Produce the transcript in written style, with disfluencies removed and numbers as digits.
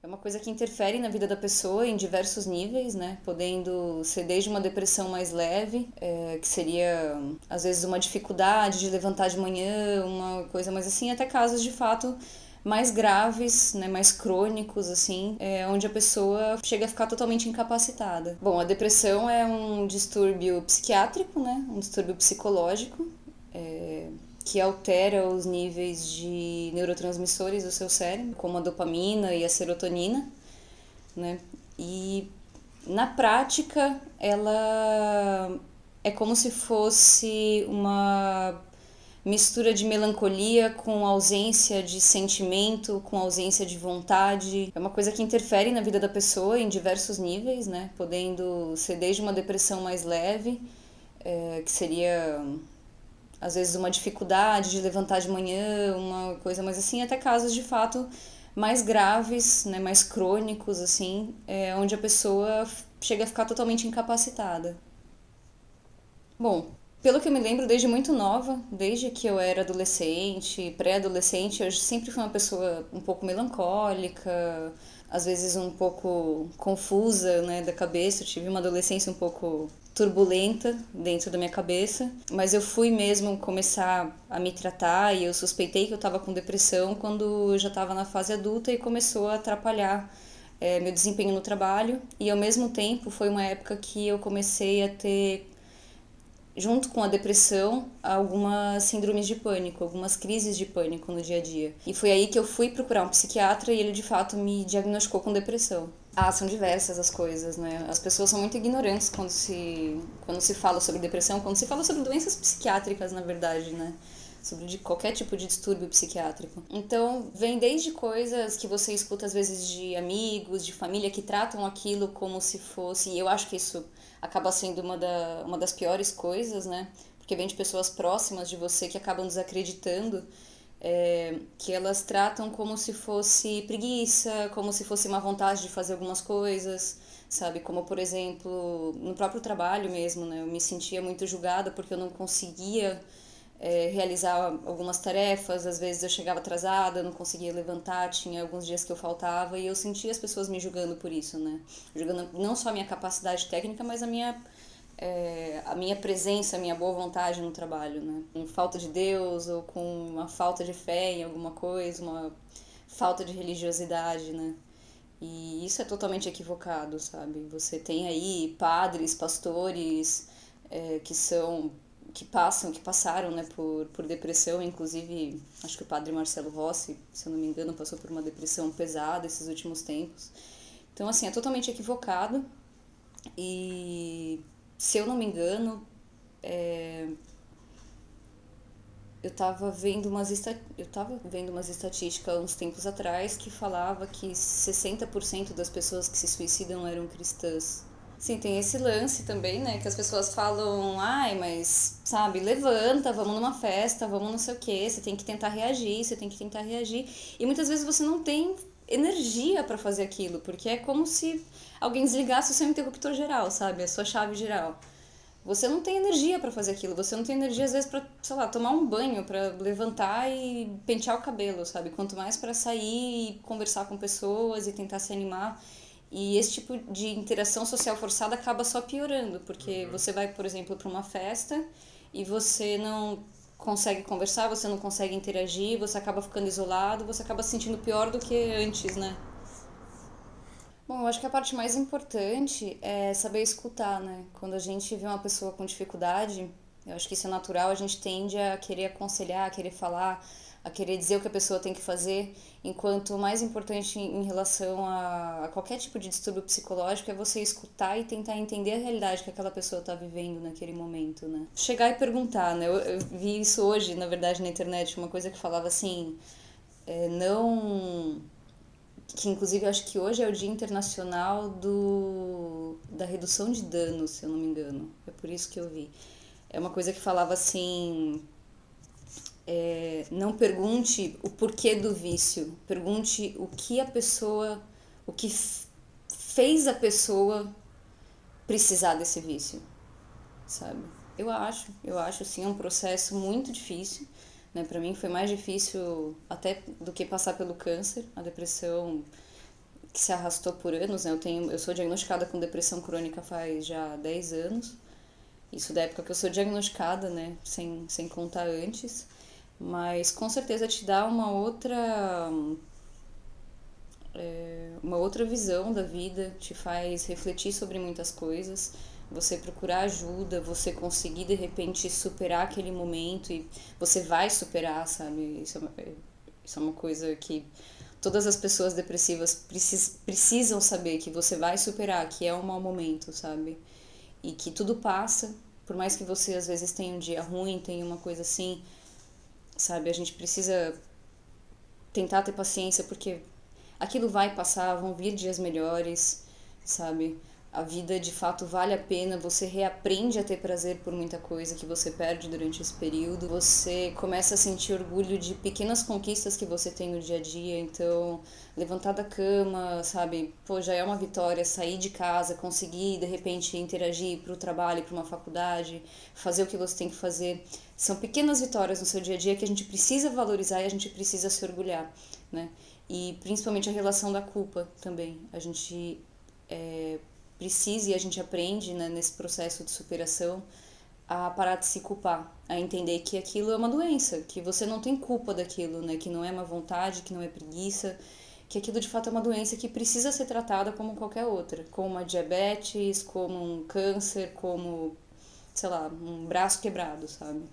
É uma coisa que interfere na vida da pessoa em diversos níveis, né? Podendo ser desde uma depressão mais leve, que seria às vezes uma dificuldade de levantar de manhã, uma coisa mais assim, até casos de fato mais graves, né, mais crônicos, assim, onde a pessoa chega a ficar totalmente incapacitada. Bom, a depressão é um distúrbio psiquiátrico, né, um distúrbio psicológico, que altera os níveis de neurotransmissores do seu cérebro, como a dopamina e a serotonina, né? E na prática, ela é como se fosse uma mistura de melancolia com ausência de sentimento, com ausência de vontade. É uma coisa que interfere na vida da pessoa em diversos níveis, né? Podendo ser desde uma depressão mais leve, que seria às vezes uma dificuldade de levantar de manhã, uma coisa mais assim, até casos de fato mais graves, né, mais crônicos, assim, onde a pessoa chega a ficar totalmente incapacitada. Bom, pelo que eu me lembro, desde muito nova, desde que eu era adolescente, pré-adolescente, eu sempre fui uma pessoa um pouco melancólica, às vezes um pouco confusa, né, da cabeça. Eu tive uma adolescência um pouco turbulenta dentro da minha cabeça, mas eu fui mesmo começar a me tratar e eu suspeitei que eu estava com depressão quando eu já estava na fase adulta e começou a atrapalhar meu desempenho no trabalho. E ao mesmo tempo foi uma época que eu comecei a ter, junto com a depressão, algumas síndromes de pânico, algumas crises de pânico no dia a dia. E foi aí que eu fui procurar um psiquiatra e ele de fato me diagnosticou com depressão. Ah, são diversas as coisas, né? As pessoas são muito ignorantes quando se fala sobre depressão, quando se fala sobre doenças psiquiátricas, na verdade, né? Sobre de qualquer tipo de distúrbio psiquiátrico. Então, vem desde coisas que você escuta às vezes de amigos, de família que tratam aquilo como se fosse, e eu acho que isso acaba sendo uma das piores coisas, né? Porque vem de pessoas próximas de você que acabam desacreditando, que elas tratam como se fosse preguiça, como se fosse má vontade de fazer algumas coisas, sabe? Como, por exemplo, no próprio trabalho mesmo, né? Eu me sentia muito julgada porque eu não conseguia realizar algumas tarefas, às vezes eu chegava atrasada, não conseguia levantar, tinha alguns dias que eu faltava e eu sentia as pessoas me julgando por isso, né? Julgando não só a minha capacidade técnica, mas a minha presença, a minha boa vontade no trabalho, né? Com falta de Deus ou com uma falta de fé em alguma coisa, uma falta de religiosidade, né? E isso é totalmente equivocado, sabe? Você tem aí padres, pastores, que passaram, né, por depressão, inclusive acho que o padre Marcelo Rossi, se eu não me engano, passou por uma depressão pesada esses últimos tempos. Então, assim, é totalmente equivocado e, se eu não me engano, eu tava vendo umas estatísticas uns tempos atrás que falava que 60% das pessoas que se suicidam eram cristãs. Sim, tem esse lance também, né? Que as pessoas falam, ai, mas, sabe, levanta, vamos numa festa, vamos não sei o quê, você tem que tentar reagir, você tem que tentar reagir. E muitas vezes você não tem energia pra fazer aquilo, porque é como se alguém desligasse o seu interruptor geral, sabe? A sua chave geral. Você não tem energia pra fazer aquilo, você não tem energia às vezes pra, sei lá, tomar um banho, pra levantar e pentear o cabelo, sabe? Quanto mais pra sair e conversar com pessoas e tentar se animar. E esse tipo de interação social forçada acaba só piorando, porque você vai, por exemplo, pra uma festa e você não consegue conversar, você não consegue interagir, você acaba ficando isolado, você acaba se sentindo pior do que antes, né? Bom, eu acho que a parte mais importante é saber escutar, né? Quando a gente vê uma pessoa com dificuldade, eu acho que isso é natural, a gente tende a querer aconselhar, a querer falar, a querer dizer o que a pessoa tem que fazer, enquanto o mais importante em relação a qualquer tipo de distúrbio psicológico é você escutar e tentar entender a realidade que aquela pessoa está vivendo naquele momento, né? Chegar e perguntar, né? Eu vi isso hoje, na verdade, na internet, uma coisa que falava assim, não, que inclusive eu acho que hoje é o Dia Internacional da Redução de Danos, se eu não me engano. É por isso que eu vi. É uma coisa que falava assim, não pergunte o porquê do vício, pergunte o que fez a pessoa precisar desse vício, sabe? Eu acho sim, é um processo muito difícil, né? Para mim foi mais difícil até do que passar pelo câncer, a depressão que se arrastou por anos, né? Eu sou diagnosticada com depressão crônica faz já 10 anos. Isso da época que eu sou diagnosticada, né? Sem contar antes. Mas com certeza te dá uma outra visão da vida, te faz refletir sobre muitas coisas, você procurar ajuda, você conseguir de repente superar aquele momento e você vai superar, sabe? Isso é uma coisa que todas as pessoas depressivas precisam saber que você vai superar, que é um mau momento, sabe? E que tudo passa, por mais que você às vezes tenha um dia ruim, tenha uma coisa assim, sabe? A gente precisa tentar ter paciência porque aquilo vai passar, vão vir dias melhores, sabe? A vida de fato vale a pena, você reaprende a ter prazer por muita coisa que você perde durante esse período, você começa a sentir orgulho de pequenas conquistas que você tem no dia a dia, então levantar da cama, sabe? Pô, já é uma vitória sair de casa, conseguir de repente interagir para o trabalho, para uma faculdade, fazer o que você tem que fazer. São pequenas vitórias no seu dia a dia que a gente precisa valorizar e a gente precisa se orgulhar, né? E principalmente a relação da culpa também. A gente precisa e a gente aprende, né, nesse processo de superação a parar de se culpar, a entender que aquilo é uma doença, que você não tem culpa daquilo, né, que não é má vontade, que não é preguiça, que aquilo de fato é uma doença que precisa ser tratada como qualquer outra, como uma diabetes, como um câncer, como, sei lá, um braço quebrado, sabe?